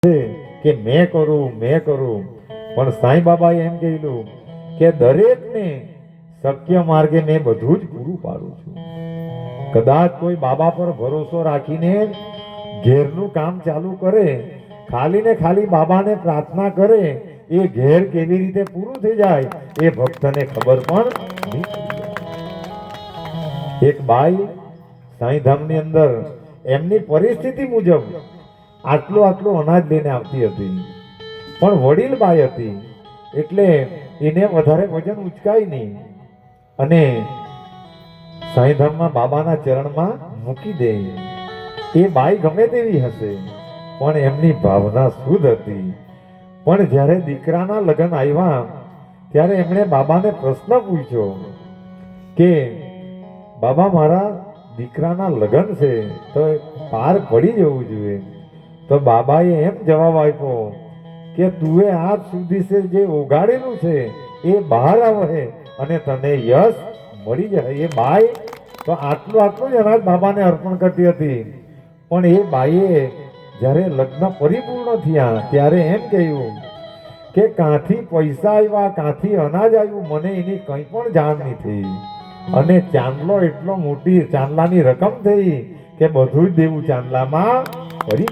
કે મેં કરું પણ સાંઈ બાબાએ એમ કહેલું કે દરેકને શક્ય માર્ગે મેં બધું જ પૂરું પાડું છું। કદાચ કોઈ બાબા પર ભરોસો રાખીને ઘેરનું કામ ચાલુ કરે, ખાલી ને ખાલી બાબાને પ્રાર્થના કરે, એ ઘેર કેવી રીતે પૂરું થઈ જાય એ ભક્તને ખબર પણ નહીં પડી। એક બાઈ સાંઈધામની અંદર એમની પરિસ્થિતિ મુજબ આટલું અનાજ લઈને આવતી હતી, પણ વડીલ બાઈ હતી એટલે એને વધારે વજન ઉચકાય નહીં અને સાંઈધામમાં બાબાના ચરણમાં મૂકી દે। એ બાઈ ગમે તેવી હશે પણ એમની ભાવના શુદ્ધ હતી। પણ જ્યારે દીકરાના લગ્ન આવ્યા ત્યારે એમણે બાબાને પ્રશ્ન પૂછ્યો કે બાબા મારા દીકરાના લગ્ન છે તો પાર પડી જવું જોઈએ। તો બાબાએ એમ જવાબ આપ્યો કે તુએ આજ સુધી છે જે ઉગાડેલું છે એ બહાર આવે અને તને યશ મળી જાય। એ બાઈ તો આટલું જ અનાજ બાબાને અર્પણ કરતી હતી, પણ એ બાઈએ જ્યારે લગ્ન પરિપૂર્ણ થયા ત્યારે એમ કહ્યું કે કાંથી પૈસા આવ્યા, કાંથી અનાજ આવ્યું, મને એની કંઈ પણ જાણ નહીં થઈ અને ચાંદલો એટલો મોટી ચાંદલાની રકમ થઈ કે બધું જ દેવું ચાંદલામાં પડી।